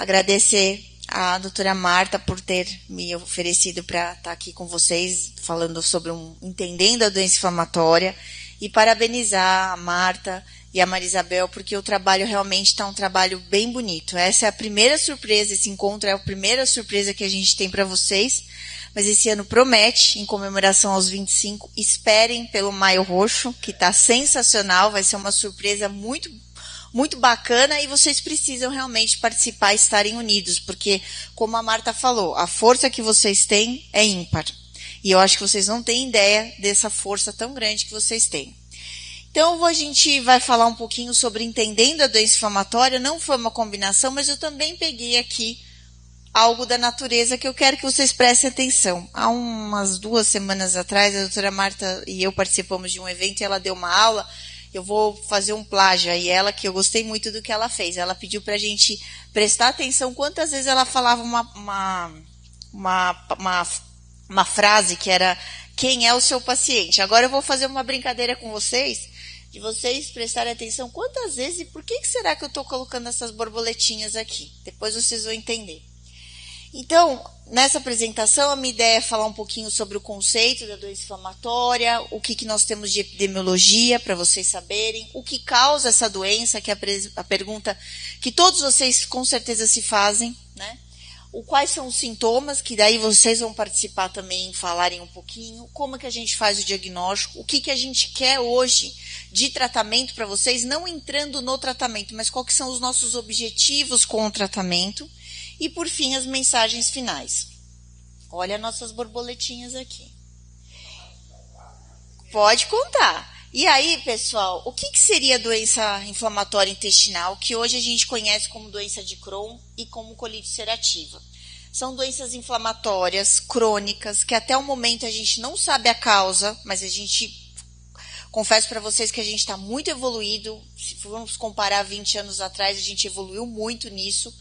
agradecer a doutora Marta por ter me oferecido para estar aqui com vocês, falando sobre entendendo a doença inflamatória, e parabenizar a Marta e a Maria Isabel, porque o trabalho realmente está um trabalho bem bonito. Essa é a primeira surpresa, esse encontro é a primeira surpresa que a gente tem para vocês, mas esse ano promete, em comemoração aos 25, esperem pelo Maio Roxo, que está sensacional, vai ser uma surpresa muito bacana, e vocês precisam realmente participar e estarem unidos, porque, como a Marta falou, a força que vocês têm é ímpar. E eu acho que vocês não têm ideia dessa força tão grande que vocês têm. Então, a gente vai falar um pouquinho sobre entendendo a doença inflamatória. Não foi uma combinação, mas eu também peguei aqui algo da natureza que eu quero que vocês prestem atenção. Há umas 2 semanas atrás, a doutora Marta e eu participamos de um evento e ela deu uma aula. Eu vou fazer um plágio aí, ela, que eu gostei muito do que ela fez. Ela pediu para a gente prestar atenção quantas vezes ela falava uma frase que era: quem é o seu paciente? Agora eu vou fazer uma brincadeira com vocês, de vocês prestarem atenção quantas vezes e por que será que eu estou colocando essas borboletinhas aqui. Depois vocês vão entender. Então, nessa apresentação, a minha ideia é falar um pouquinho sobre o conceito da doença inflamatória, o que nós temos de epidemiologia, para vocês saberem, o que causa essa doença, que é a pergunta que todos vocês com certeza se fazem, né? Quais são os sintomas, que daí vocês vão participar também, falarem um pouquinho, como é que a gente faz o diagnóstico, o que a gente quer hoje de tratamento para vocês, não entrando no tratamento, mas quais são os nossos objetivos com o tratamento. E, por fim, as mensagens finais. Olha nossas borboletinhas aqui. Pode contar. E aí, pessoal, o que seria doença inflamatória intestinal, que hoje a gente conhece como doença de Crohn e como colite ulcerativa? São doenças inflamatórias crônicas, que até o momento a gente não sabe a causa, mas a gente... Confesso para vocês que a gente está muito evoluído. Se formos comparar 20 anos atrás, a gente evoluiu muito nisso.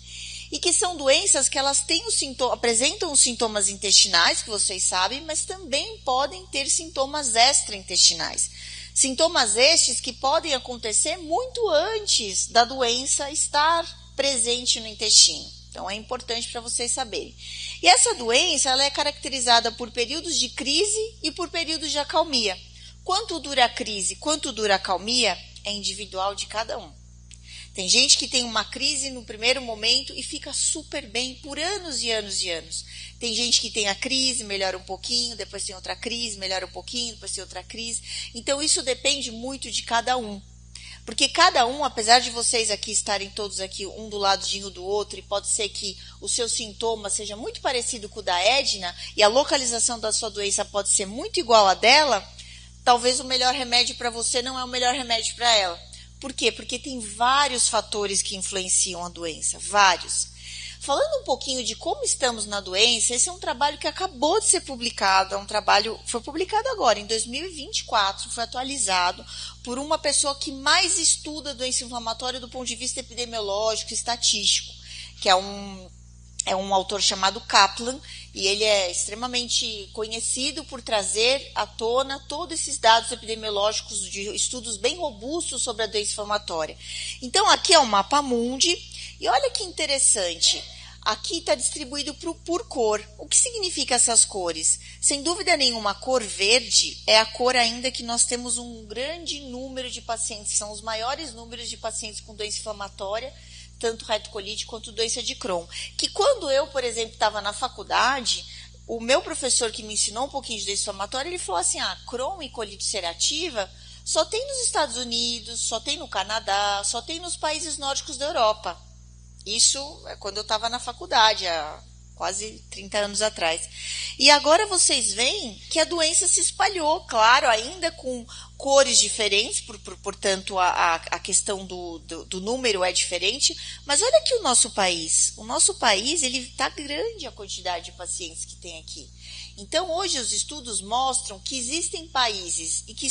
E que são doenças que elas têm apresentam os sintomas intestinais, que vocês sabem, mas também podem ter sintomas extraintestinais. Sintomas estes que podem acontecer muito antes da doença estar presente no intestino. Então, é importante para vocês saberem. E essa doença ela é caracterizada por períodos de crise e por períodos de acalmia. Quanto dura a crise, quanto dura a acalmia, é individual de cada um. Tem gente que tem uma crise no primeiro momento e fica super bem por anos e anos e anos. Tem gente que tem a crise, melhora um pouquinho, depois tem outra crise, melhora um pouquinho, depois tem outra crise. Então, isso depende muito de cada um. Porque cada um, apesar de vocês aqui estarem todos aqui, um do ladinho do outro, e pode ser que o seu sintoma seja muito parecido com o da Edna, e a localização da sua doença pode ser muito igual à dela, talvez o melhor remédio para você não é o melhor remédio para ela. Por quê? Porque tem vários fatores que influenciam a doença, vários. Falando um pouquinho de como estamos na doença, esse é um trabalho que acabou de ser publicado, foi publicado agora, em 2024, foi atualizado por uma pessoa que mais estuda a doença inflamatória do ponto de vista epidemiológico e estatístico, que é um autor chamado Kaplan, e ele é extremamente conhecido por trazer à tona todos esses dados epidemiológicos de estudos bem robustos sobre a doença inflamatória. Então, aqui é o mapa mundi, e olha que interessante, aqui está distribuído por cor. O que significa essas cores? Sem dúvida nenhuma, a cor verde é a cor ainda que nós temos um grande número de pacientes, são os maiores números de pacientes com doença inflamatória, tanto retocolite quanto doença de Crohn. Que quando eu, por exemplo, estava na faculdade, o meu professor que me ensinou um pouquinho de doença inflamatória, ele falou assim, Crohn e colite ulcerativa só tem nos Estados Unidos, só tem no Canadá, só tem nos países nórdicos da Europa. Isso é quando eu estava na faculdade, há quase 30 anos atrás. E agora vocês veem que a doença se espalhou, claro, ainda com cores diferentes, portanto a questão do número é diferente, mas olha aqui o nosso país ele está grande a quantidade de pacientes que tem aqui. Então hoje os estudos mostram que existem países e que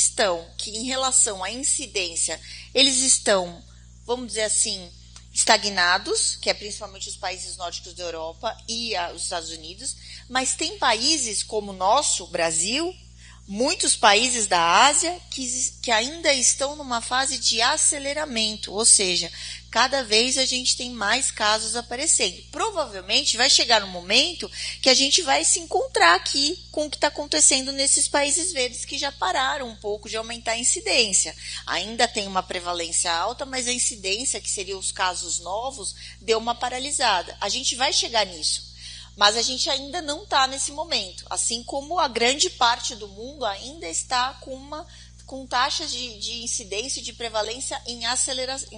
em relação à incidência, eles estão, vamos dizer assim, estagnados, que é principalmente os países nórdicos da Europa e os Estados Unidos, mas tem países como o nosso, Brasil, muitos países da Ásia que ainda estão numa fase de aceleramento, ou seja, cada vez a gente tem mais casos aparecendo. Provavelmente vai chegar um momento que a gente vai se encontrar aqui com o que está acontecendo nesses países verdes que já pararam um pouco de aumentar a incidência. Ainda tem uma prevalência alta, mas a incidência, que seriam os casos novos, deu uma paralisada. A gente vai chegar nisso. Mas a gente ainda não está nesse momento, assim como a grande parte do mundo ainda está com taxas de incidência e de prevalência em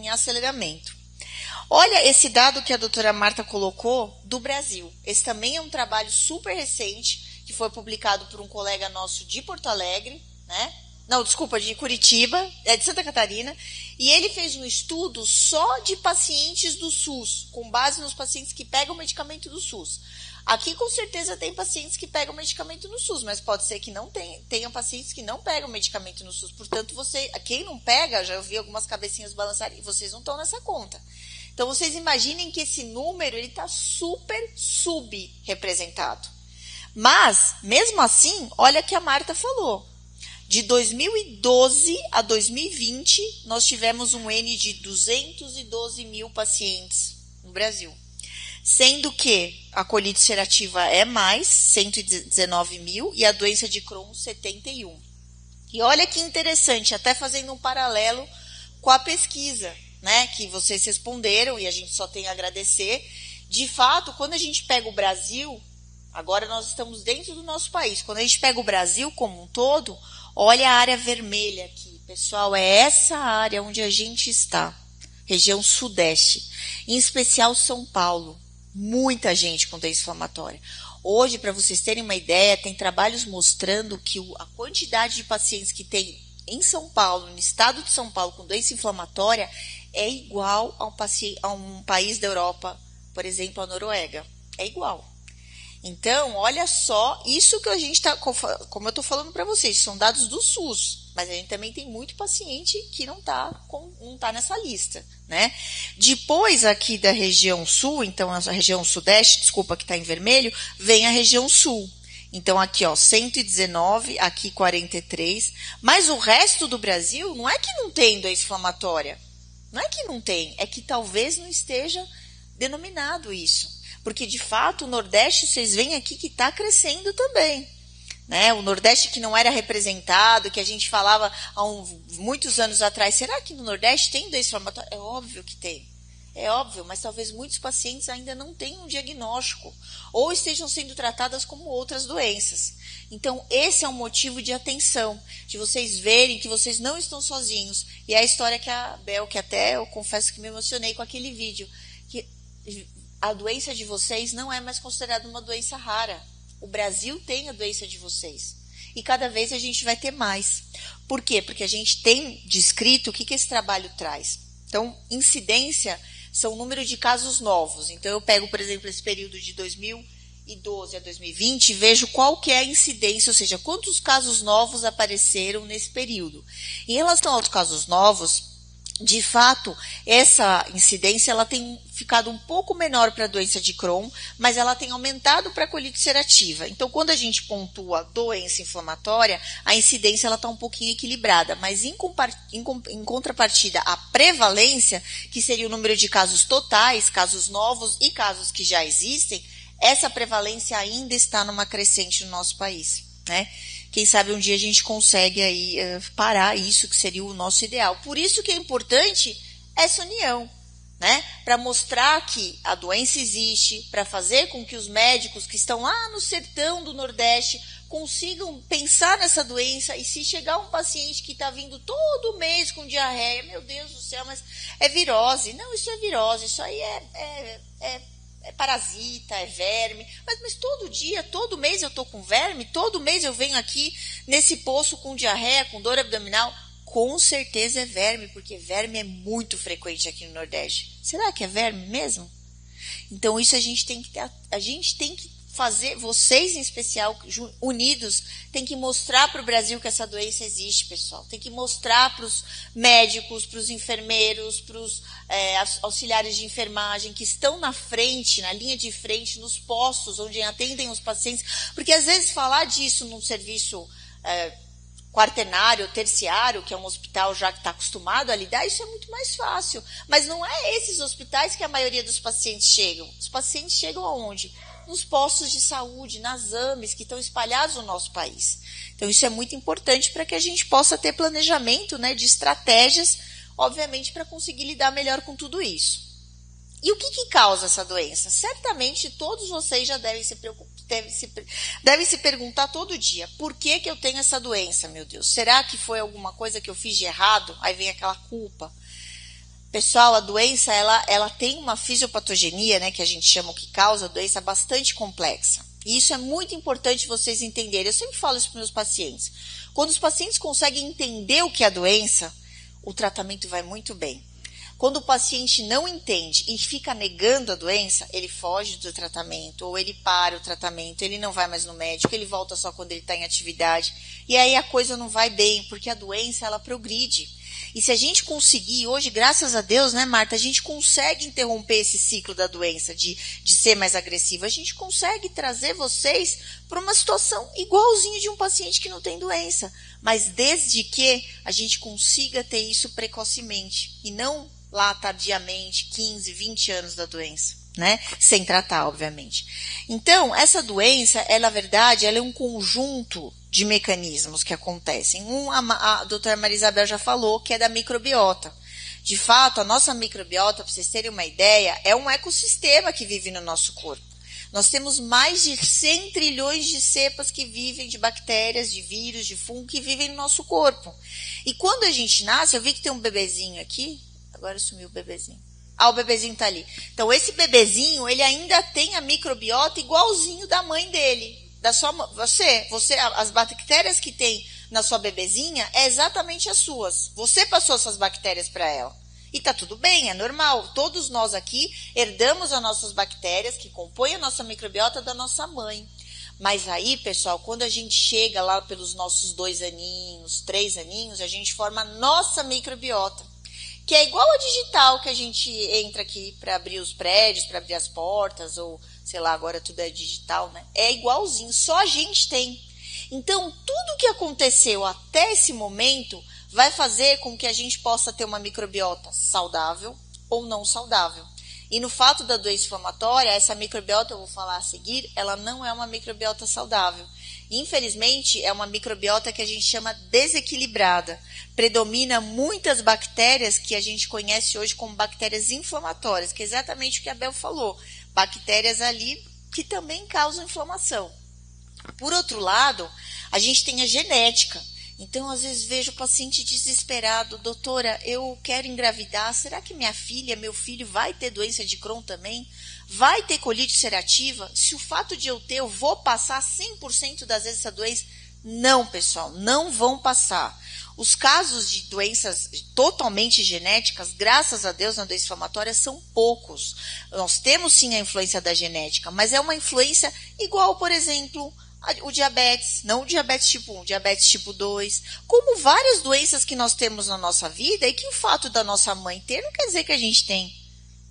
aceleramento. Olha esse dado que a doutora Marta colocou do Brasil. Esse também é um trabalho super recente, que foi publicado por um colega nosso de Porto Alegre, né? Não, desculpa, de Curitiba, de Santa Catarina, e ele fez um estudo só de pacientes do SUS, com base nos pacientes que pegam o medicamento do SUS. Aqui, com certeza, tem pacientes que pegam medicamento no SUS, mas pode ser que não tenham pacientes que não pegam medicamento no SUS. Portanto, quem não pega, já ouvi algumas cabecinhas balançarem, e vocês não estão nessa conta. Então, vocês imaginem que esse número está super subrepresentado. Mas, mesmo assim, olha o que a Marta falou. De 2012 a 2020, nós tivemos um N de 212 mil pacientes no Brasil. Sendo que a colite ulcerativa é mais, 119 mil, e a doença de Crohn, 71. E olha que interessante, até fazendo um paralelo com a pesquisa, né, que vocês responderam, e a gente só tem a agradecer. De fato, quando a gente pega o Brasil, agora nós estamos dentro do nosso país, quando a gente pega o Brasil como um todo, olha a área vermelha aqui, pessoal, é essa área onde a gente está, região sudeste, em especial São Paulo. Muita gente com doença inflamatória. Hoje, para vocês terem uma ideia, tem trabalhos mostrando que a quantidade de pacientes que tem em São Paulo, no estado de São Paulo, com doença inflamatória, é igual a um país da Europa, por exemplo, a Noruega. É igual. Então, olha só, isso que a gente está, como eu estou falando para vocês, são dados do SUS, mas a gente também tem muito paciente que não tá nessa lista, né? Depois aqui da região sul, então a região sudeste, desculpa, que está em vermelho, vem a região sul. Então aqui, ó, 119, aqui 43, mas o resto do Brasil não é que não tem doença inflamatória, não é que não tem, é que talvez não esteja denominado isso. Porque, de fato, o Nordeste, vocês veem aqui que está crescendo também. Né? O Nordeste que não era representado, que a gente falava há muitos anos atrás, será que no Nordeste tem doença inflamatória? É óbvio que tem. É óbvio, mas talvez muitos pacientes ainda não tenham um diagnóstico ou estejam sendo tratadas como outras doenças. Então, esse é um motivo de atenção, de vocês verem que vocês não estão sozinhos. E é a história que a Bel, que até eu confesso que me emocionei com aquele vídeo, que a doença de vocês não é mais considerada uma doença rara. O Brasil tem a doença de vocês. E cada vez a gente vai ter mais. Por quê? Porque a gente tem descrito o que esse trabalho traz. Então, incidência são o número de casos novos. Então, eu pego, por exemplo, esse período de 2012 a 2020 e vejo qual que é a incidência, ou seja, quantos casos novos apareceram nesse período. Em relação aos casos novos, de fato, essa incidência ela tem ficado um pouco menor para a doença de Crohn, mas ela tem aumentado para a colite ulcerativa. Então, quando a gente pontua doença inflamatória, a incidência está um pouquinho equilibrada, mas em contrapartida, a prevalência, que seria o número de casos totais, casos novos e casos que já existem, essa prevalência ainda está numa crescente no nosso país, né? Quem sabe um dia a gente consegue aí parar isso, que seria o nosso ideal. Por isso que é importante essa união, né? Para mostrar que a doença existe, para fazer com que os médicos que estão lá no sertão do Nordeste consigam pensar nessa doença, e se chegar um paciente que está vindo todo mês com diarreia, meu Deus do céu, mas é virose. Não, isso é virose, isso aí é parasita, é verme, mas todo dia, todo mês eu estou com verme, todo mês eu venho aqui nesse poço com diarreia, com dor abdominal, com certeza é verme, porque verme é muito frequente aqui no Nordeste. Será que é verme mesmo? Então isso a gente tem que fazer, vocês em especial, unidos, tem que mostrar para o Brasil que essa doença existe, pessoal. Tem que mostrar para os médicos, para os enfermeiros, para os auxiliares de enfermagem que estão na frente, na linha de frente, nos postos onde atendem os pacientes. Porque às vezes falar disso num serviço quaternário, terciário, que é um hospital já que está acostumado a lidar, isso é muito mais fácil. Mas não é esses hospitais que a maioria dos pacientes chegam. Os pacientes chegam aonde? Nos postos de saúde, nas AMEs, que estão espalhados no nosso país. Então, isso é muito importante para que a gente possa ter planejamento, né, de estratégias, obviamente, para conseguir lidar melhor com tudo isso. E o que causa essa doença? Certamente todos vocês já devem se perguntar todo dia, por que eu tenho essa doença, meu Deus? Será que foi alguma coisa que eu fiz de errado? Aí vem aquela culpa. Pessoal, a doença, ela tem uma fisiopatogenia, né, que a gente chama o que causa a doença, bastante complexa. E isso é muito importante vocês entenderem. Eu sempre falo isso para os meus pacientes. Quando os pacientes conseguem entender o que é a doença, o tratamento vai muito bem. Quando o paciente não entende e fica negando a doença, ele foge do tratamento, ou ele para o tratamento, ele não vai mais no médico, ele volta só quando ele está em atividade. E aí a coisa não vai bem, porque a doença, ela progride. E se a gente conseguir, hoje, graças a Deus, né, Marta, a gente consegue interromper esse ciclo da doença, de ser mais agressiva. A gente consegue trazer vocês para uma situação igualzinha de um paciente que não tem doença. Mas desde que a gente consiga ter isso precocemente e não lá tardiamente, 15, 20 anos da doença, né? Sem tratar, obviamente. Então, essa doença, na verdade, ela é um conjunto de mecanismos que acontecem. A doutora Maria Isabel já falou, que é da microbiota. De fato, a nossa microbiota, para vocês terem uma ideia, é um ecossistema que vive no nosso corpo. Nós temos mais de 100 trilhões de cepas que vivem, de bactérias, de vírus, de fungo, que vivem no nosso corpo. E quando a gente nasce, eu vi que tem um bebezinho aqui. Agora sumiu o bebezinho. Ah, o bebezinho tá ali. Então, esse bebezinho, ele ainda tem a microbiota igualzinho da mãe dele. As bactérias que tem na sua bebezinha é exatamente as suas. Você passou suas bactérias para ela. E tá tudo bem, é normal. Todos nós aqui herdamos as nossas bactérias que compõem a nossa microbiota da nossa mãe. Mas aí, pessoal, quando a gente chega lá pelos nossos 2 aninhos, 3 aninhos, a gente forma a nossa microbiota. Que é igual a digital que a gente entra aqui para abrir os prédios, para abrir as portas, ou sei lá, agora tudo é digital, né? É igualzinho, só a gente tem. Então, tudo que aconteceu até esse momento vai fazer com que a gente possa ter uma microbiota saudável ou não saudável. E no fato da doença inflamatória, essa microbiota, eu vou falar a seguir, ela não é uma microbiota saudável. Infelizmente, é uma microbiota que a gente chama desequilibrada. Predomina muitas bactérias que a gente conhece hoje como bactérias inflamatórias, que é exatamente o que a Bel falou. Bactérias ali que também causam inflamação. Por outro lado, a gente tem a genética. Então, às vezes, vejo o paciente desesperado. Doutora, eu quero engravidar. Será que minha filha, meu filho vai ter doença de Crohn também? Vai ter colite ulcerativa? Se o fato de eu ter, eu vou passar 100% das vezes essa doença? Não, pessoal, não vão passar. Os casos de doenças totalmente genéticas, graças a Deus, na doença inflamatória, são poucos. Nós temos sim a influência da genética, mas é uma influência igual, por exemplo, o diabetes, não o diabetes tipo 1, diabetes tipo 2, como várias doenças que nós temos na nossa vida e que o fato da nossa mãe ter não quer dizer que a gente tem.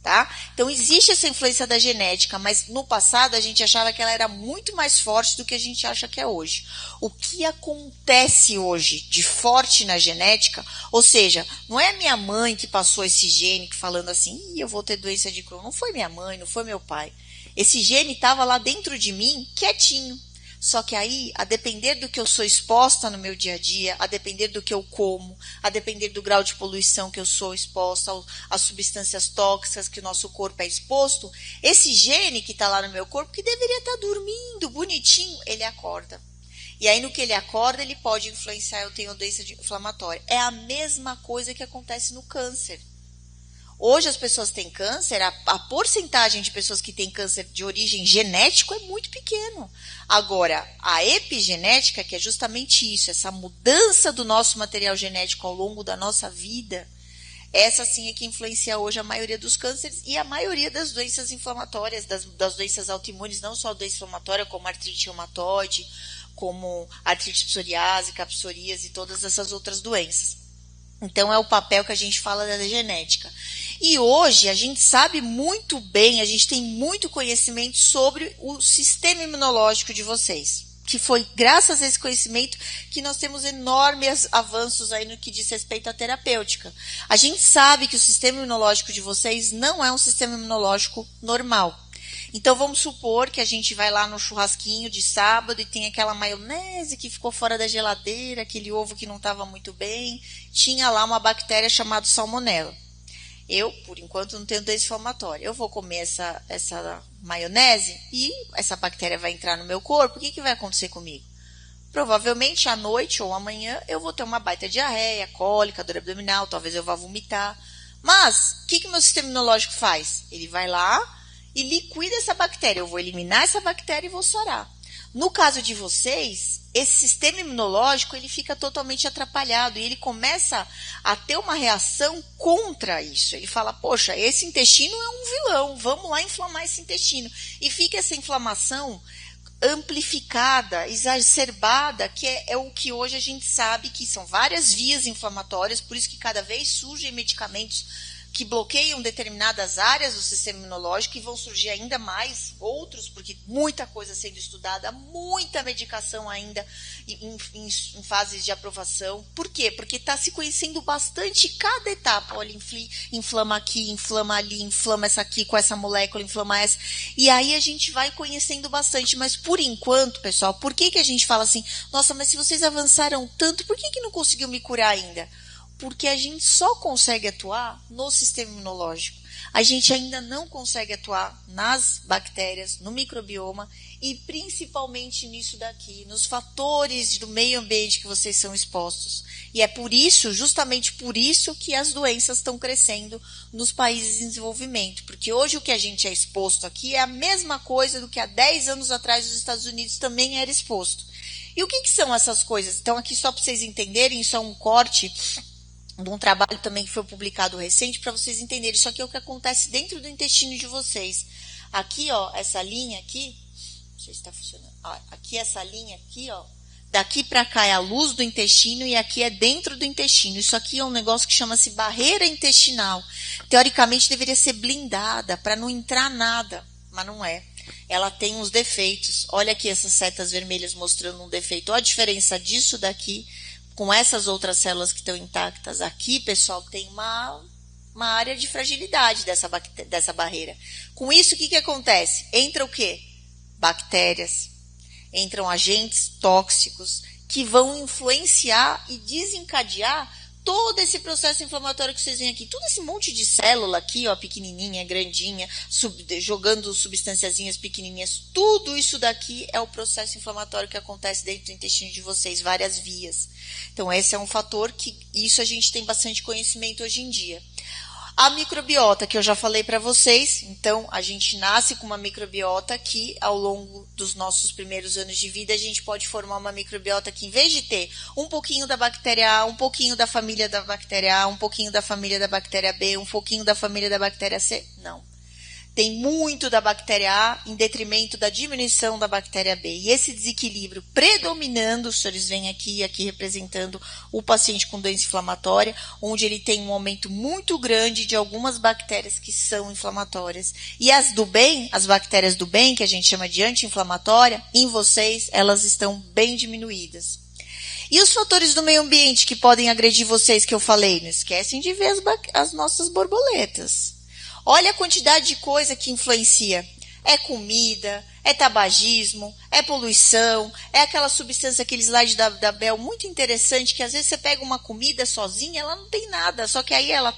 Tá? Então, existe essa influência da genética, mas no passado a gente achava que ela era muito mais forte do que a gente acha que é hoje. O que acontece hoje de forte na genética, ou seja, não é a minha mãe que passou esse gene falando assim, eu vou ter doença de Crohn, não foi minha mãe, não foi meu pai. Esse gene estava lá dentro de mim, quietinho. Só que aí, a depender do que eu sou exposta no meu dia a dia, a depender do que eu como, a depender do grau de poluição que eu sou exposta, às substâncias tóxicas que o nosso corpo é exposto, esse gene que está lá no meu corpo, que deveria estar dormindo, bonitinho, ele acorda. E aí, no que ele acorda, ele pode influenciar, eu tenho doença inflamatória. É a mesma coisa que acontece no câncer. Hoje as pessoas têm câncer, a porcentagem de pessoas que têm câncer de origem genético é muito pequeno. Agora, a epigenética, que é justamente isso, essa mudança do nosso material genético ao longo da nossa vida, essa sim é que influencia hoje a maioria dos cânceres e a maioria das doenças inflamatórias, das doenças autoimunes, não só a doença inflamatória, como artrite reumatoide, como artrite psoriásica, psoríase e todas essas outras doenças. Então, é o papel que a gente fala da genética. E hoje, a gente sabe muito bem, a gente tem muito conhecimento sobre o sistema imunológico de vocês. que foi graças a esse conhecimento que nós temos enormes avanços aí no que diz respeito à terapêutica. A gente sabe que o sistema imunológico de vocês não é um sistema imunológico normal. Então, vamos supor que a gente vai lá no churrasquinho de sábado e tem aquela maionese que ficou fora da geladeira, aquele ovo que não estava muito bem, tinha lá uma bactéria chamada salmonela. Eu, por enquanto, não tenho doença inflamatória. Eu vou comer essa maionese e essa bactéria vai entrar no meu corpo. O que vai acontecer comigo? Provavelmente, à noite ou amanhã, eu vou ter uma baita diarreia, cólica, dor abdominal, talvez eu vá vomitar. Mas, o que o meu sistema imunológico faz? Ele vai lá e liquida essa bactéria. Eu vou eliminar essa bactéria e vou sarar. No caso de vocês, esse sistema imunológico ele fica totalmente atrapalhado e ele começa a ter uma reação contra isso. Ele fala, poxa, esse intestino é um vilão, vamos lá inflamar esse intestino. E fica essa inflamação amplificada, exacerbada, que é o que hoje a gente sabe que são várias vias inflamatórias, por isso que cada vez surgem medicamentos que bloqueiam determinadas áreas do sistema imunológico e vão surgir ainda mais outros, porque muita coisa sendo estudada, muita medicação ainda em fases de aprovação. Por quê? Porque está se conhecendo bastante cada etapa. Olha, inflama aqui, inflama ali, inflama essa aqui com essa molécula, inflama essa. E aí a gente vai conhecendo bastante. Mas por enquanto, pessoal, por que a gente fala assim, nossa, mas se vocês avançaram tanto, por que não conseguiu me curar ainda? Porque a gente só consegue atuar no sistema imunológico. A gente ainda não consegue atuar nas bactérias, no microbioma e principalmente nisso daqui, nos fatores do meio ambiente que vocês são expostos. E é por isso, justamente por isso, que as doenças estão crescendo nos países em desenvolvimento. Porque hoje o que a gente é exposto aqui é a mesma coisa do que há 10 anos atrás os Estados Unidos também era exposto. E o que são essas coisas? Então aqui só para vocês entenderem, isso é um corte de um trabalho também que foi publicado recente, para vocês entenderem. Isso aqui é o que acontece dentro do intestino de vocês. Aqui, ó, essa linha aqui, não sei se está funcionando. Ó, aqui, essa linha aqui, ó, daqui para cá é a luz do intestino e aqui é dentro do intestino. Isso aqui é um negócio que chama-se barreira intestinal. Teoricamente deveria ser blindada para não entrar nada, mas não é. Ela tem uns defeitos. Olha aqui essas setas vermelhas mostrando um defeito. Olha a diferença disso daqui com essas outras células que estão intactas aqui, pessoal, tem uma área de fragilidade dessa barreira. Com isso, o que acontece? Entra o quê? Bactérias, entram agentes tóxicos que vão influenciar e desencadear todo esse processo inflamatório que vocês veem aqui. Todo esse monte de célula aqui, ó, pequenininha, grandinha, jogando substanciazinhas pequenininhas. Tudo isso daqui é o processo inflamatório que acontece dentro do intestino de vocês, várias vias. Então, esse é um fator que isso a gente tem bastante conhecimento hoje em dia. A microbiota, que eu já falei para vocês, então a gente nasce com uma microbiota que ao longo dos nossos primeiros anos de vida a gente pode formar uma microbiota que em vez de ter um pouquinho da bactéria A, um pouquinho da família da bactéria A, um pouquinho da família da bactéria B, um pouquinho da família da bactéria C, não. Tem muito da bactéria A em detrimento da diminuição da bactéria B. E esse desequilíbrio predominando, os senhores veem aqui representando o paciente com doença inflamatória, onde ele tem um aumento muito grande de algumas bactérias que são inflamatórias. E as do bem, as bactérias do bem, que a gente chama de anti-inflamatória, em vocês, elas estão bem diminuídas. E os fatores do meio ambiente que podem agredir vocês que eu falei? Não esquecem de ver as nossas borboletas. Olha a quantidade de coisa que influencia. É comida, é tabagismo, é poluição, é aquela substância, aquele slide da Bel muito interessante, que às vezes você pega uma comida sozinha, ela não tem nada, só que aí ela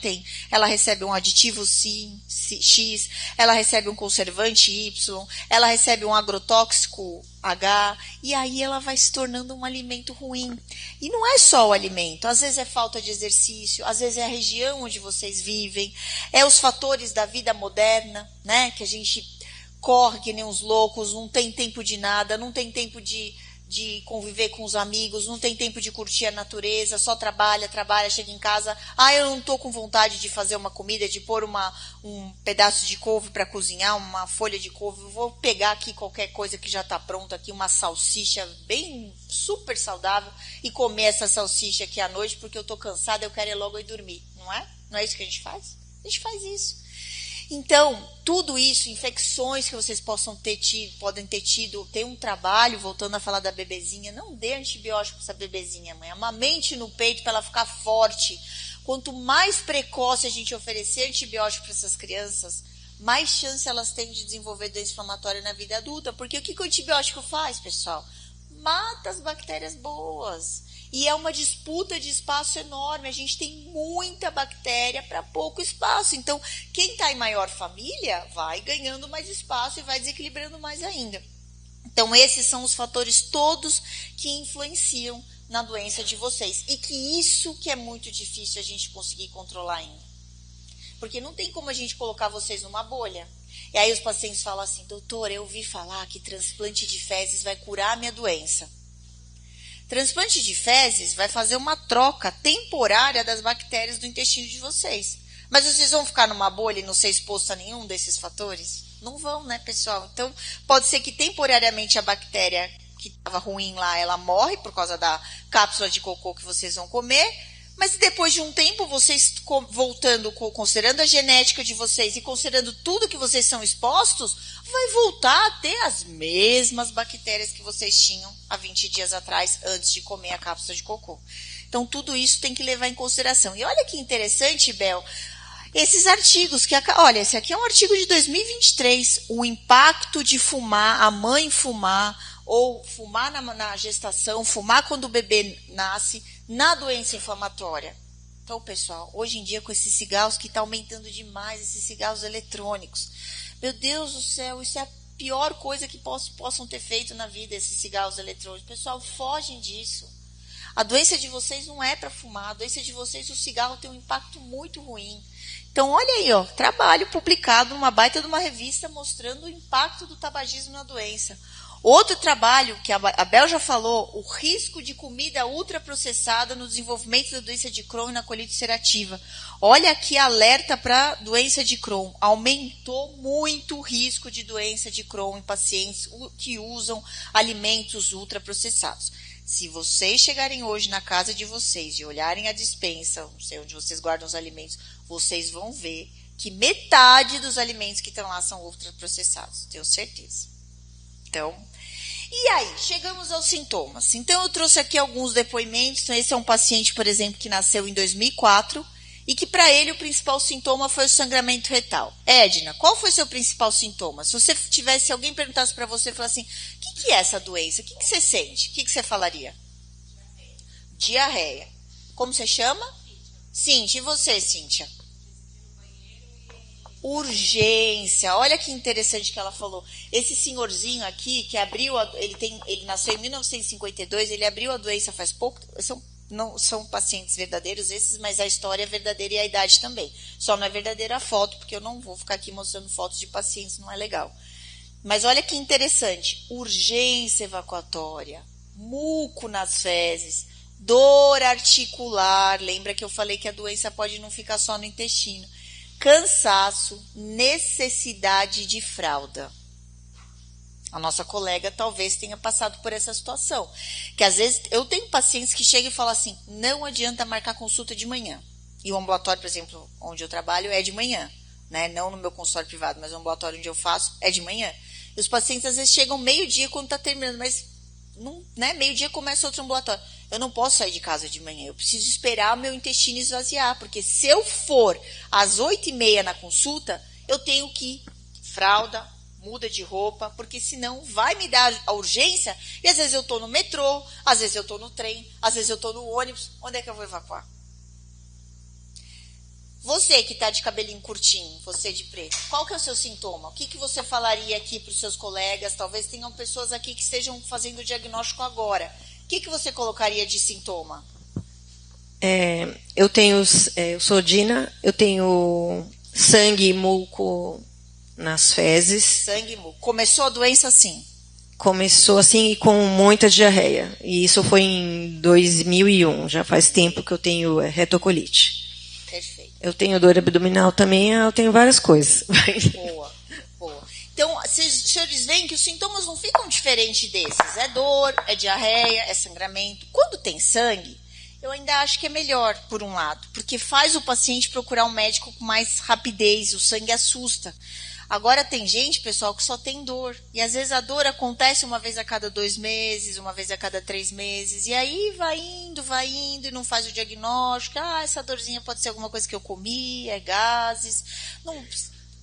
recebe um aditivo X, ela recebe um conservante Y, ela recebe um agrotóxico H, e aí ela vai se tornando um alimento ruim. E não é só o alimento, às vezes é falta de exercício, às vezes é a região onde vocês vivem, é os fatores da vida moderna, né, que a gente corre que nem uns loucos, não tem tempo de nada, não tem tempo de conviver com os amigos, não tem tempo de curtir a natureza, só trabalha, chega em casa, eu não estou com vontade de fazer uma comida, de pôr um pedaço de couve para cozinhar, uma folha de couve, vou pegar aqui qualquer coisa que já está pronta, aqui uma salsicha bem super saudável e comer essa salsicha aqui à noite porque eu estou cansada, eu quero ir logo ir dormir, não é? Não é isso que a gente faz? A gente faz isso. Então, tudo isso, infecções que vocês podem ter tido, tem um trabalho, voltando a falar da bebezinha, não dê antibiótico para essa bebezinha, mãe. Amamente no peito para ela ficar forte. Quanto mais precoce a gente oferecer antibiótico para essas crianças, mais chance elas têm de desenvolver doença inflamatória na vida adulta. Porque o que o antibiótico faz, pessoal? Mata as bactérias boas. E é uma disputa de espaço enorme. A gente tem muita bactéria para pouco espaço. Então, quem está em maior família vai ganhando mais espaço e vai desequilibrando mais ainda. Então, esses são os fatores todos que influenciam na doença de vocês. E que isso que é muito difícil a gente conseguir controlar ainda. Porque não tem como a gente colocar vocês numa bolha. E aí os pacientes falam assim, doutor, eu ouvi falar que transplante de fezes vai curar a minha doença. Transplante de fezes vai fazer uma troca temporária das bactérias do intestino de vocês. Mas vocês vão ficar numa bolha e não ser exposto a nenhum desses fatores? Não vão, né, pessoal? Então, pode ser que temporariamente a bactéria que estava ruim lá, ela morre por causa da cápsula de cocô que vocês vão comer. Mas depois de um tempo, vocês voltando, considerando a genética de vocês e considerando tudo que vocês são expostos, vai voltar a ter as mesmas bactérias que vocês tinham há 20 dias atrás, antes de comer a cápsula de cocô. Então, tudo isso tem que levar em consideração. E olha que interessante, Bel, esses artigos, olha, esse aqui é um artigo de 2023, o impacto de fumar, a mãe fumar, ou fumar na gestação, fumar quando o bebê nasce, na doença inflamatória. Então, pessoal, hoje em dia com esses cigarros que está aumentando demais, esses cigarros eletrônicos, meu Deus do céu, isso é a pior coisa que possam ter feito na vida, esses cigarros eletrônicos. Pessoal, fogem disso. A doença de vocês não é para fumar, a doença de vocês, o cigarro tem um impacto muito ruim. Então, olha aí, ó, trabalho publicado numa baita de uma revista mostrando o impacto do tabagismo na doença. Outro trabalho, que a Bel já falou, o risco de comida ultraprocessada no desenvolvimento da doença de Crohn e na colite ulcerativa. Olha aqui, alerta para doença de Crohn. Aumentou muito o risco de doença de Crohn em pacientes que usam alimentos ultraprocessados. Se vocês chegarem hoje na casa de vocês e olharem a despensa, não sei onde vocês guardam os alimentos, vocês vão ver que metade dos alimentos que estão lá são ultraprocessados. Tenho certeza. Então, e aí, chegamos aos sintomas. Então, eu trouxe aqui alguns depoimentos. Então, esse é um paciente, por exemplo, que nasceu em 2004 e que, para ele, o principal sintoma foi o sangramento retal. Edna, qual foi seu principal sintoma? Se você tivesse, alguém perguntasse para você, falasse assim, o que é essa doença? O que você sente? O que você falaria? Diarreia. Como você chama? Cíntia. E você, Cíntia? Urgência. Olha que interessante que ela falou. Esse senhorzinho aqui, que abriu, ele nasceu em 1952, ele abriu a doença faz pouco, não são pacientes verdadeiros esses, mas a história é verdadeira e a idade também. Só não é verdadeira a foto, porque eu não vou ficar aqui mostrando fotos de pacientes, não é legal. Mas olha que interessante. Urgência evacuatória, muco nas fezes, dor articular. Lembra que eu falei que a doença pode não ficar só no intestino. Cansaço, necessidade de fralda. A nossa colega talvez tenha passado por essa situação. Que às vezes eu tenho pacientes que chegam e falam assim, não adianta marcar consulta de manhã. E o ambulatório, por exemplo, onde eu trabalho é de manhã. Né? Não no meu consultório privado, mas o ambulatório onde eu faço é de manhã. E os pacientes às vezes chegam meio-dia quando está terminando, mas não, né? Meio-dia começa outro ambulatório. Eu não posso sair de casa de manhã, eu preciso esperar o meu intestino esvaziar, porque se eu for às 8h30 na consulta, eu tenho que fralda, muda de roupa, porque senão vai me dar a urgência, e às vezes eu estou no metrô, às vezes eu estou no trem, às vezes eu estou no ônibus, onde é que eu vou evacuar? Você que está de cabelinho curtinho, você de preto, qual que é o seu sintoma? O que você falaria aqui para os seus colegas? Talvez tenham pessoas aqui que estejam fazendo o diagnóstico agora. O que você colocaria de sintoma? Eu sou Dina, eu tenho sangue e muco nas fezes. Sangue e muco. Começou a doença assim? Começou assim e com muita diarreia. E isso foi em 2001, já faz tempo que eu tenho retocolite. Perfeito. Eu tenho dor abdominal também, eu tenho várias coisas. Boa, boa. Então, os senhores veem que os sintomas não ficam diferentes desses. É dor, é diarreia, é sangramento. Quando tem sangue, eu ainda acho que é melhor, por um lado, porque faz o paciente procurar um médico com mais rapidez, o sangue assusta. Agora tem gente, pessoal, que só tem dor. E às vezes a dor acontece uma vez a cada 2 meses, uma vez a cada 3 meses. E aí vai indo e não faz o diagnóstico. Essa dorzinha pode ser alguma coisa que eu comi, é gases.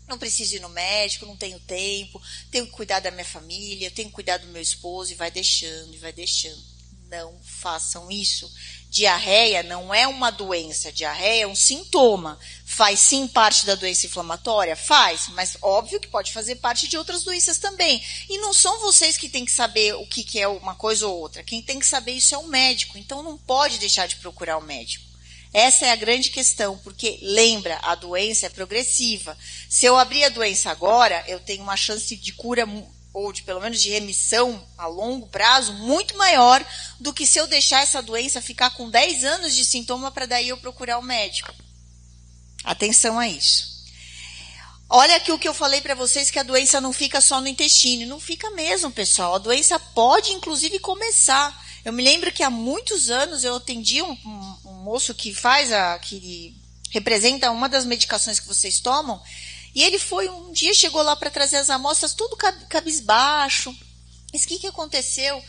Não preciso ir no médico, não tenho tempo. Tenho que cuidar da minha família, tenho que cuidar do meu esposo. E vai deixando, e vai deixando. Não façam isso. Diarreia não é uma doença, diarreia é um sintoma. Faz sim parte da doença inflamatória? Faz, mas óbvio que pode fazer parte de outras doenças também. E não são vocês que têm que saber o que é uma coisa ou outra. Quem tem que saber isso é o médico, então não pode deixar de procurar o médico. Essa é a grande questão, porque lembra, a doença é progressiva. Se eu abrir a doença agora, eu tenho uma chance de cura ou de pelo menos de remissão a longo prazo, muito maior do que se eu deixar essa doença ficar com 10 anos de sintoma para daí eu procurar o médico. Atenção a isso. Olha aqui o que eu falei para vocês, que a doença não fica só no intestino. Não fica mesmo, pessoal. A doença pode, inclusive, começar. Eu me lembro que há muitos anos eu atendi um moço que que representa uma das medicações que vocês tomam. E ele um dia chegou lá para trazer as amostras, tudo cabisbaixo. Mas o que aconteceu?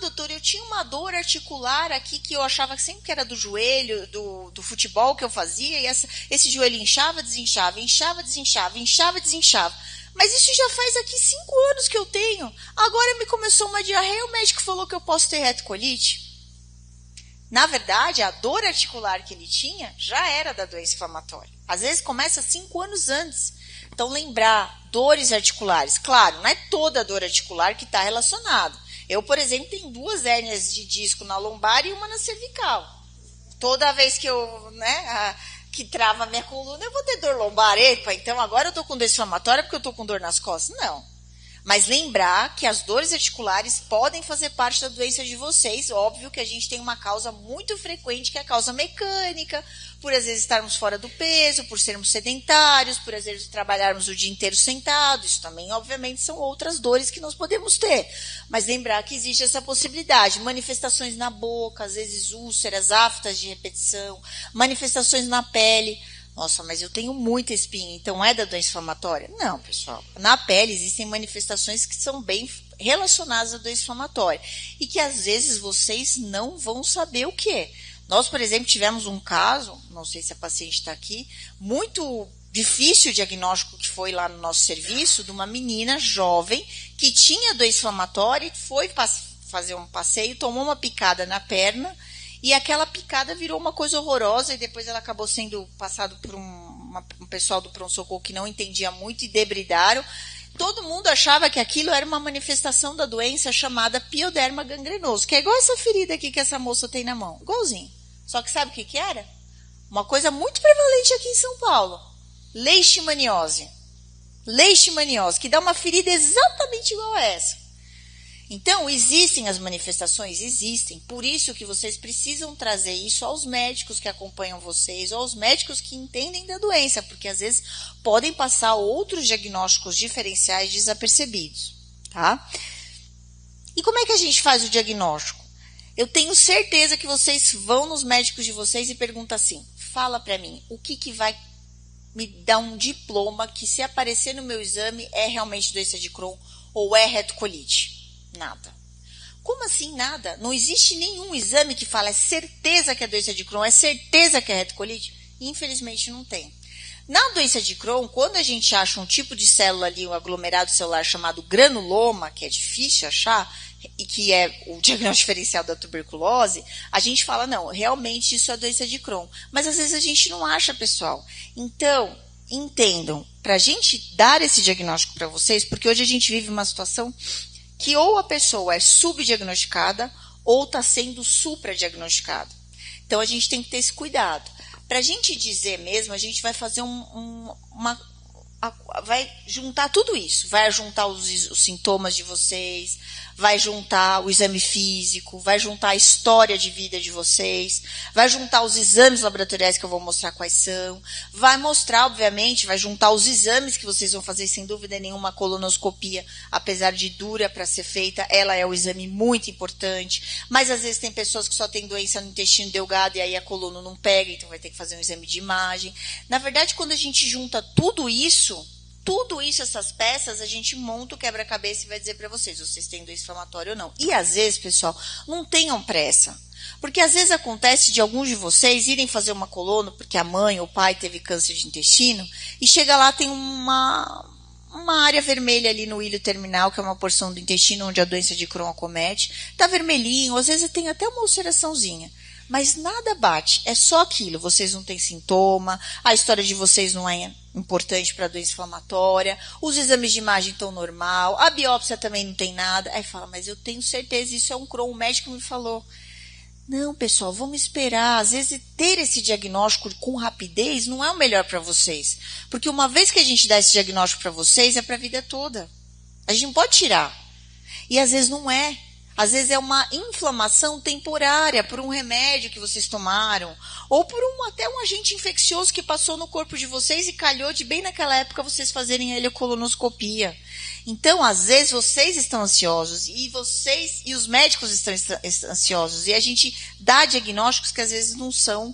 Doutor, eu tinha uma dor articular aqui que eu achava sempre que era do joelho, do futebol que eu fazia, e esse joelho inchava, desinchava, inchava, desinchava, inchava, desinchava. Mas isso já faz aqui 5 anos que eu tenho. Agora me começou uma diarreia, o médico falou que eu posso ter retocolite. Na verdade, a dor articular que ele tinha já era da doença inflamatória. Às vezes começa 5 anos antes. Então, lembrar, dores articulares. Claro, não é toda dor articular que está relacionada. Eu, por exemplo, tenho 2 hérnias de disco na lombar e uma na cervical. Toda vez que que trava a minha coluna, eu vou ter dor lombar. Epa, então agora eu estou com dor inflamatória porque eu estou com dor nas costas? Não. Mas lembrar que as dores articulares podem fazer parte da doença de vocês. Óbvio que a gente tem uma causa muito frequente, que é a causa mecânica, por às vezes estarmos fora do peso, por sermos sedentários, por às vezes trabalharmos o dia inteiro sentado. Isso também, obviamente, são outras dores que nós podemos ter. Mas lembrar que existe essa possibilidade. Manifestações na boca, às vezes úlceras, aftas de repetição, manifestações na pele. Nossa, mas eu tenho muita espinha, então é da doença inflamatória? Não, pessoal. Na pele existem manifestações que são bem relacionadas à doença inflamatória e que às vezes vocês não vão saber o que é. Nós, por exemplo, tivemos um caso, não sei se a paciente está aqui, muito difícil o diagnóstico que foi lá no nosso serviço, de uma menina jovem que tinha doença inflamatória e foi fazer um passeio, tomou uma picada na perna. E aquela picada virou uma coisa horrorosa e depois ela acabou sendo passado por um pessoal do pronto-socorro que não entendia muito e debridaram. Todo mundo achava que aquilo era uma manifestação da doença chamada pioderma gangrenoso, que é igual essa ferida aqui que essa moça tem na mão, igualzinho. Só que sabe o que era? Uma coisa muito prevalente aqui em São Paulo. Leishmaniose. Leishmaniose, que dá uma ferida exatamente igual a essa. Então, existem as manifestações? Existem. Por isso que vocês precisam trazer isso aos médicos que acompanham vocês, ou aos médicos que entendem da doença, porque às vezes podem passar outros diagnósticos diferenciais desapercebidos, tá? E como é que a gente faz o diagnóstico? Eu tenho certeza que vocês vão nos médicos de vocês e perguntam assim, fala para mim, o que vai me dar um diploma que se aparecer no meu exame é realmente doença de Crohn ou é retocolite? Nada. Como assim nada? Não existe nenhum exame que fala é certeza que é doença de Crohn, é certeza que é retocolite? Infelizmente não tem. Na doença de Crohn, quando a gente acha um tipo de célula ali, um aglomerado celular chamado granuloma, que é difícil achar, e que é o diagnóstico diferencial da tuberculose, a gente fala, não, realmente isso é doença de Crohn. Mas às vezes a gente não acha, pessoal. Então, entendam, para a gente dar esse diagnóstico para vocês, porque hoje a gente vive uma situação que ou a pessoa é subdiagnosticada ou está sendo supradiagnosticada. Então, a gente tem que ter esse cuidado. Para a gente dizer mesmo, a gente vai fazer vai juntar tudo isso. Vai juntar os sintomas de vocês, vai juntar o exame físico, vai juntar a história de vida de vocês, vai juntar os exames laboratoriais que eu vou mostrar quais são, vai mostrar, obviamente, vai juntar os exames que vocês vão fazer, sem dúvida nenhuma, a colonoscopia, apesar de dura para ser feita, ela é um exame muito importante, mas às vezes tem pessoas que só têm doença no intestino delgado e aí a coluna não pega, então vai ter que fazer um exame de imagem. Na verdade, quando a gente junta tudo isso, essas peças, a gente monta o quebra-cabeça e vai dizer para vocês têm doença inflamatória ou não. E às vezes, pessoal, não tenham pressa. Porque às vezes acontece de alguns de vocês irem fazer uma colono porque a mãe ou o pai teve câncer de intestino e chega lá, tem uma área vermelha ali no ilho terminal, que é uma porção do intestino onde a doença de Crohn acomete. Está vermelhinho, às vezes tem até uma ulceraçãozinha. Mas nada bate, é só aquilo, vocês não têm sintoma, a história de vocês não é importante para a doença inflamatória, os exames de imagem estão normal, a biópsia também não tem nada. Aí fala, mas eu tenho certeza, isso é um Crohn, o médico me falou. Não, pessoal, vamos esperar. Às vezes ter esse diagnóstico com rapidez não é o melhor para vocês. Porque uma vez que a gente dá esse diagnóstico para vocês, é para a vida toda. A gente não pode tirar. E às vezes não é. Às vezes é uma inflamação temporária por um remédio que vocês tomaram, ou por até um agente infeccioso que passou no corpo de vocês e calhou de bem naquela época vocês fazerem a heliocolonoscopia. Então, às vezes, vocês estão ansiosos e os médicos estão ansiosos, e a gente dá diagnósticos que às vezes não são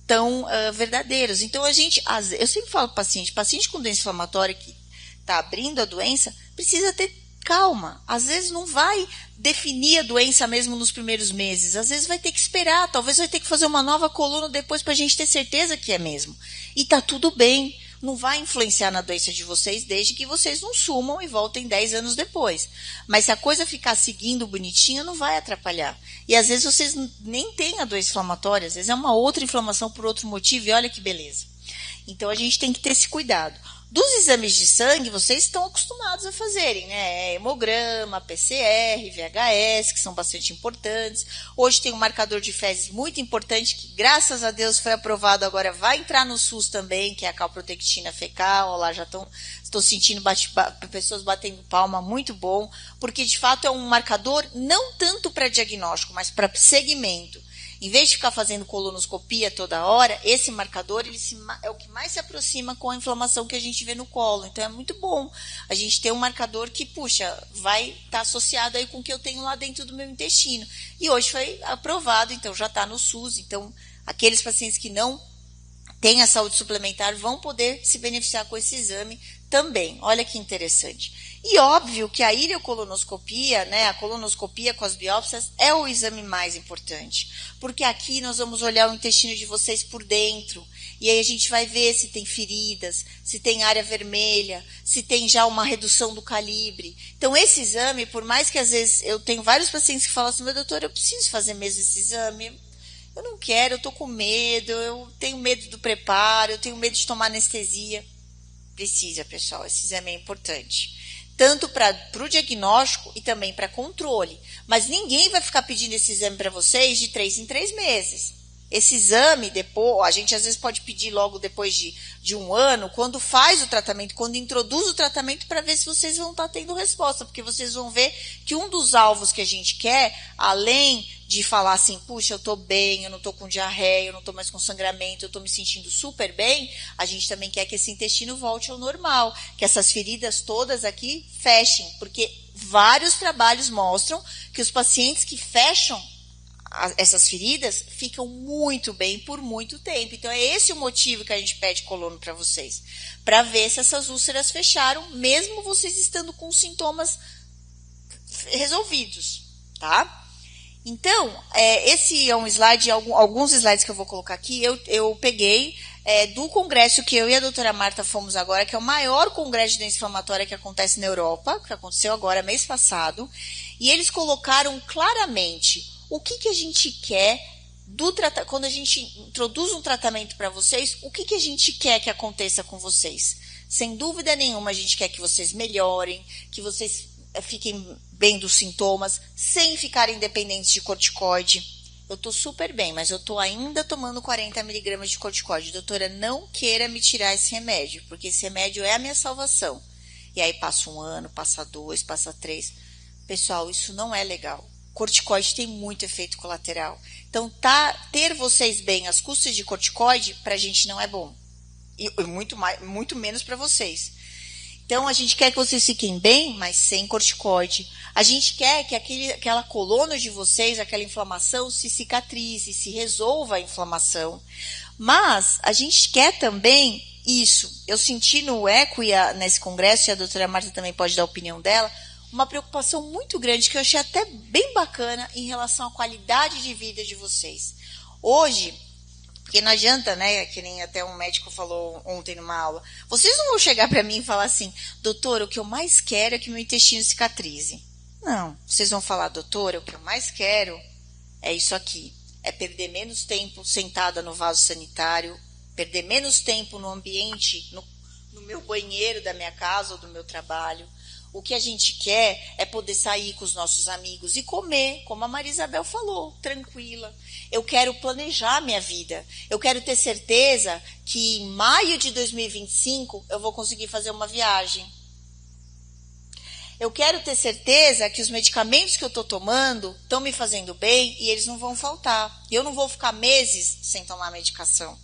tão verdadeiros. Então, eu sempre falo para o paciente com doença inflamatória que está abrindo a doença, precisa ter calma. Às vezes não vai definir a doença mesmo nos primeiros meses. Às vezes vai ter que esperar. Talvez vai ter que fazer uma nova coluna depois para a gente ter certeza que é mesmo. E tá tudo bem. Não vai influenciar na doença de vocês desde que vocês não sumam e voltem 10 anos depois. Mas se a coisa ficar seguindo bonitinha, não vai atrapalhar. E às vezes vocês nem têm a doença inflamatória. Às vezes é uma outra inflamação por outro motivo. E olha que beleza. Então a gente tem que ter esse cuidado. Dos exames de sangue, vocês estão acostumados a fazerem, né? Hemograma, PCR, VHS, que são bastante importantes. Hoje tem um marcador de fezes muito importante, que graças a Deus foi aprovado, agora vai entrar no SUS também, que é a calprotectina fecal. Olha lá, já estou sentindo pessoas batendo palma, muito bom, porque de fato é um marcador não tanto para diagnóstico, mas para segmento. Em vez de ficar fazendo colonoscopia toda hora, esse marcador é o que mais se aproxima com a inflamação que a gente vê no colo. Então é muito bom a gente ter um marcador que, vai estar associado aí com o que eu tenho lá dentro do meu intestino. E hoje foi aprovado, então já está no SUS. Então aqueles pacientes que não têm a saúde suplementar vão poder se beneficiar com esse exame também. Olha que interessante. E óbvio que a ileocolonoscopia, né, a colonoscopia com as biópsias é o exame mais importante, porque aqui nós vamos olhar o intestino de vocês por dentro, e aí a gente vai ver se tem feridas, se tem área vermelha, se tem já uma redução do calibre. Então esse exame, por mais que às vezes eu tenho vários pacientes que falam assim, meu doutor, eu preciso fazer mesmo esse exame, eu não quero, eu estou com medo, eu tenho medo do preparo, eu tenho medo de tomar anestesia. Precisa, pessoal, esse exame é importante. Tanto para o diagnóstico e também para controle. Mas ninguém vai ficar pedindo esse exame para vocês de 3 em 3 meses. Esse exame, depois, a gente às vezes pode pedir logo depois de um ano, quando faz o tratamento, quando introduz o tratamento, para ver se vocês vão estar tendo resposta. Porque vocês vão ver que um dos alvos que a gente quer, além de falar assim, puxa, eu estou bem, eu não estou com diarreia, eu não estou mais com sangramento, eu estou me sentindo super bem, a gente também quer que esse intestino volte ao normal, que essas feridas todas aqui fechem, porque vários trabalhos mostram que os pacientes que fecham essas feridas ficam muito bem por muito tempo. Então é esse o motivo que a gente pede colono para vocês, para ver se essas úlceras fecharam, mesmo vocês estando com sintomas resolvidos, tá? Então, esse é um slide, alguns slides que eu vou colocar aqui, eu peguei do congresso que eu e a doutora Marta fomos agora, que é o maior congresso de doença inflamatória que acontece na Europa, que aconteceu agora mês passado, e eles colocaram claramente o que a gente quer quando a gente introduz um tratamento para vocês, o que a gente quer que aconteça com vocês. Sem dúvida nenhuma, a gente quer que vocês melhorem, que vocês fiquem bem dos sintomas, sem ficarem dependentes de corticoide. Eu estou super bem, mas eu estou ainda tomando 40 miligramas de corticoide. Doutora, não queira me tirar esse remédio, porque esse remédio é a minha salvação. E aí passa 1 ano, passa 2, passa 3. Pessoal, isso não é legal. Corticoide tem muito efeito colateral. Então, ter vocês bem às custas de corticoide, para a gente não é bom. E muito menos para vocês. Então, a gente quer que vocês fiquem bem, mas sem corticoide. A gente quer que aquela coluna de vocês, aquela inflamação, se cicatrize, se resolva a inflamação. Mas a gente quer também isso. Eu senti no eco nesse congresso, e a doutora Marta também pode dar a opinião dela, uma preocupação muito grande, que eu achei até bem bacana em relação à qualidade de vida de vocês. Hoje, porque não adianta, né, que nem até um médico falou ontem numa aula, vocês não vão chegar para mim e falar assim, doutora, o que eu mais quero é que meu intestino cicatrize. Não, vocês vão falar, doutora, o que eu mais quero é isso aqui, é perder menos tempo sentada no vaso sanitário, perder menos tempo no ambiente, no meu banheiro da minha casa ou do meu trabalho. O que a gente quer é poder sair com os nossos amigos e comer, como a Maria Isabel falou, tranquila. Eu quero planejar a minha vida. Eu quero ter certeza que em maio de 2025 eu vou conseguir fazer uma viagem. Eu quero ter certeza que os medicamentos que eu estou tomando estão me fazendo bem e eles não vão faltar. E eu não vou ficar meses sem tomar medicação.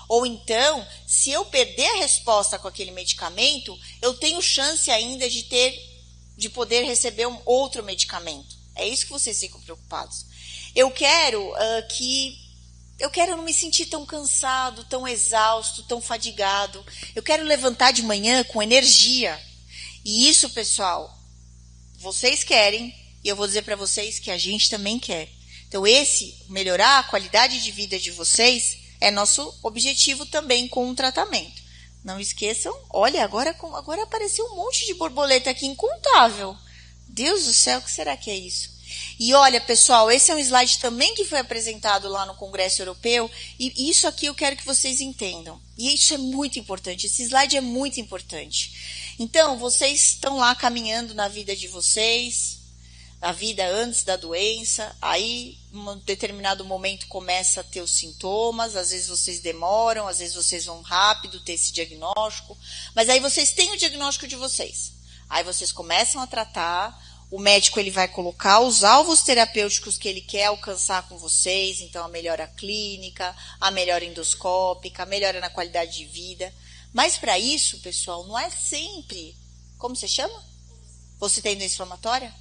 Ou então, se eu perder a resposta com aquele medicamento, eu tenho chance ainda de poder receber um outro medicamento. É isso que vocês ficam preocupados. Eu quero não me sentir tão cansado, tão exausto, tão fadigado. Eu quero levantar de manhã com energia. E isso, pessoal, vocês querem, e eu vou dizer para vocês que a gente também quer. Então, melhorar a qualidade de vida de vocês é nosso objetivo também com o tratamento. Não esqueçam, olha, agora apareceu um monte de borboleta aqui, incontável. Deus do céu, o que será que é isso? E olha, pessoal, esse é um slide também que foi apresentado lá no Congresso Europeu, e isso aqui eu quero que vocês entendam. E isso é muito importante, esse slide é muito importante. Então, vocês estão lá caminhando na vida de vocês, a vida antes da doença, aí em um determinado momento começa a ter os sintomas, às vezes vocês demoram, às vezes vocês vão rápido ter esse diagnóstico, mas aí vocês têm o diagnóstico de vocês. Aí vocês começam a tratar, o médico ele vai colocar os alvos terapêuticos que ele quer alcançar com vocês, então a melhora clínica, a melhora endoscópica, a melhora na qualidade de vida. Mas para isso, pessoal, não é sempre, como você chama? Você tem doença inflamatória?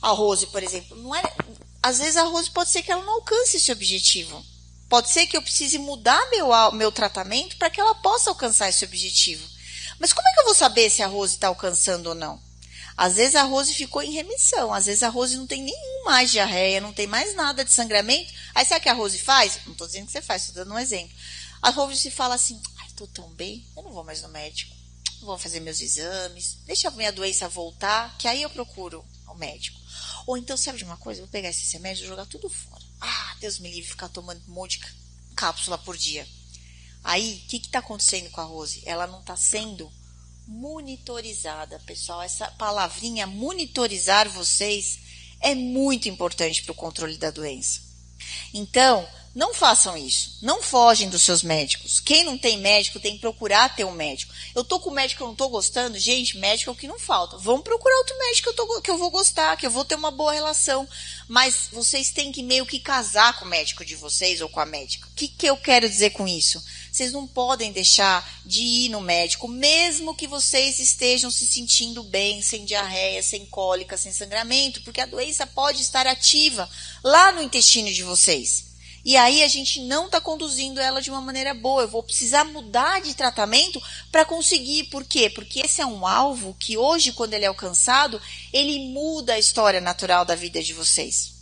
A Rose, por exemplo, às vezes a Rose pode ser que ela não alcance esse objetivo. Pode ser que eu precise mudar meu tratamento para que ela possa alcançar esse objetivo. Mas como é que eu vou saber se a Rose está alcançando ou não? Às vezes a Rose ficou em remissão, às vezes a Rose não tem nenhum mais diarreia, não tem mais nada de sangramento. Aí sabe o que a Rose faz? Não estou dizendo que você faz, estou dando um exemplo. A Rose se fala assim, estou tão bem, eu não vou mais no médico, não vou fazer meus exames, deixa a minha doença voltar, que aí eu procuro o médico. Ou então, sabe de uma coisa? Eu vou pegar esse remédio e jogar tudo fora. Deus me livre, ficar tomando um monte de cápsula por dia. Aí, o que está acontecendo com a Rose? Ela não está sendo monitorizada, pessoal. Essa palavrinha, monitorizar vocês, é muito importante para o controle da doença. Então, não façam isso. Não fogem dos seus médicos. Quem não tem médico tem que procurar ter um médico. Eu tô com um médico que eu não tô gostando. Gente, médico é o que não falta. Vamos procurar outro médico que eu vou gostar, que eu vou ter uma boa relação. Mas vocês têm que meio que casar com o médico de vocês ou com a médica. O que eu quero dizer com isso? Vocês não podem deixar de ir no médico, mesmo que vocês estejam se sentindo bem, sem diarreia, sem cólica, sem sangramento, porque a doença pode estar ativa lá no intestino de vocês. E aí a gente não está conduzindo ela de uma maneira boa. Eu vou precisar mudar de tratamento para conseguir. Por quê? Porque esse é um alvo que hoje, quando ele é alcançado, ele muda a história natural da vida de vocês.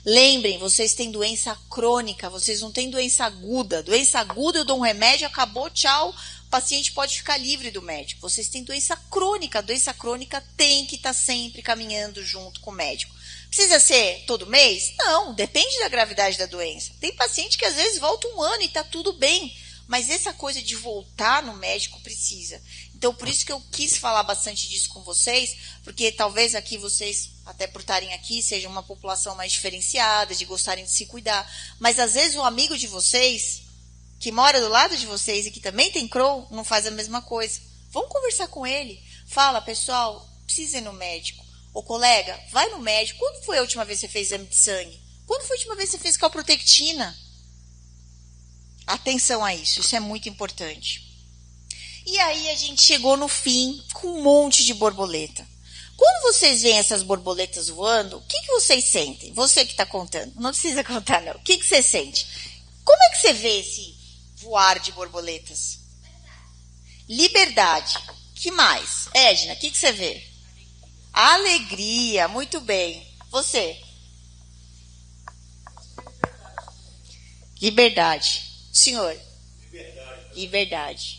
Lembrem, vocês têm doença crônica, vocês não têm doença aguda. Doença aguda, eu dou um remédio, acabou, tchau, o paciente pode ficar livre do médico. Vocês têm doença crônica, a doença crônica tem que estar sempre caminhando junto com o médico. Precisa ser todo mês? Não, depende da gravidade da doença. Tem paciente que às vezes volta um ano e está tudo bem, mas essa coisa de voltar no médico precisa. Então, por isso que eu quis falar bastante disso com vocês, porque talvez aqui vocês, até por estarem aqui, sejam uma população mais diferenciada, de gostarem de se cuidar. Mas às vezes o amigo de vocês, que mora do lado de vocês e que também tem Crohn, não faz a mesma coisa. Vamos conversar com ele. Fala, pessoal, precisa ir no médico. Ô colega, vai no médico. Quando foi a última vez que você fez exame de sangue? Quando foi a última vez que você fez calprotectina? Atenção a isso, isso é muito importante. E aí a gente chegou no fim com um monte de borboleta. Quando vocês veem essas borboletas voando, o que vocês sentem? Você que está contando, não precisa contar não. O que você sente? Como é que você vê esse voar de borboletas? Liberdade. Que mais? Edna, o que você vê? Alegria, muito bem. Você? Liberdade. Senhor? Liberdade.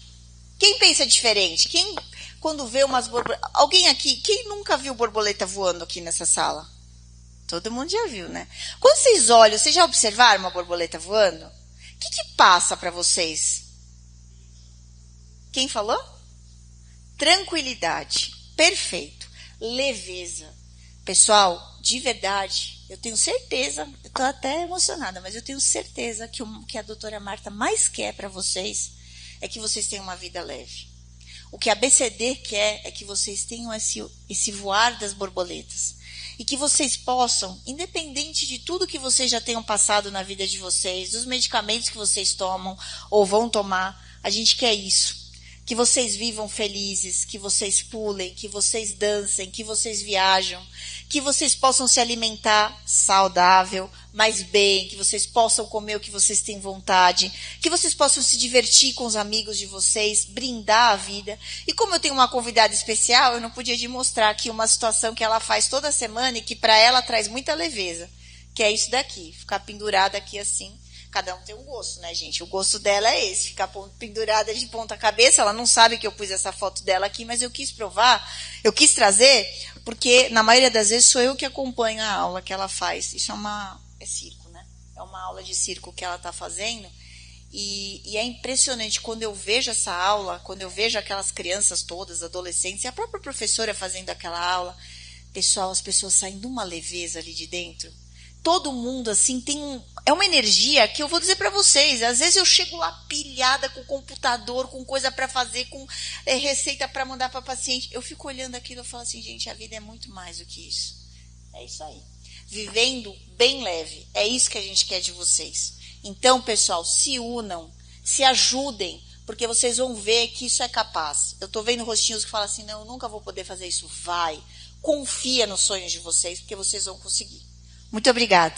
Quem pensa diferente? Quem, quando vê umas borboletas... Alguém aqui, quem nunca viu borboleta voando aqui nessa sala? Todo mundo já viu, né? Quando vocês olham, vocês já observaram uma borboleta voando? O que passa para vocês? Quem falou? Tranquilidade. Perfeito. Leveza. Pessoal, de verdade, eu tenho certeza, eu estou até emocionada, mas eu tenho certeza que o que a doutora Marta mais quer para vocês é que vocês tenham uma vida leve. O que a BCD quer é que vocês tenham esse voar das borboletas. E que vocês possam, independente de tudo que vocês já tenham passado na vida de vocês, dos medicamentos que vocês tomam ou vão tomar, a gente quer isso. Que vocês vivam felizes, que vocês pulem, que vocês dancem, que vocês viajam, que vocês possam se alimentar saudável, mas bem, que vocês possam comer o que vocês têm vontade, que vocês possam se divertir com os amigos de vocês, brindar a vida. E como eu tenho uma convidada especial, eu não podia de mostrar aqui uma situação que ela faz toda semana e que para ela traz muita leveza, que é isso daqui, ficar pendurada aqui assim. Cada um tem um gosto, né, gente? O gosto dela é esse, ficar pendurada de ponta cabeça. Ela não sabe que eu pus essa foto dela aqui, mas eu quis provar, eu quis trazer, porque na maioria das vezes sou eu que acompanho a aula que ela faz. Isso é circo, né? É uma aula de circo que ela está fazendo. E é impressionante quando eu vejo essa aula, quando eu vejo aquelas crianças todas, adolescentes, e a própria professora fazendo aquela aula. Pessoal, as pessoas saem de uma leveza ali de dentro. Todo mundo, assim, é uma energia que eu vou dizer para vocês. Às vezes eu chego lá pilhada com computador, com coisa para fazer, com receita para mandar para paciente. Eu fico olhando aquilo e falo assim, gente, a vida é muito mais do que isso. É isso aí. Vivendo bem leve. É isso que a gente quer de vocês. Então, pessoal, se unam, se ajudem, porque vocês vão ver que isso é capaz. Eu estou vendo rostinhos que falam assim, não, eu nunca vou poder fazer isso. Vai. Confia nos sonhos de vocês, porque vocês vão conseguir. Muito obrigada.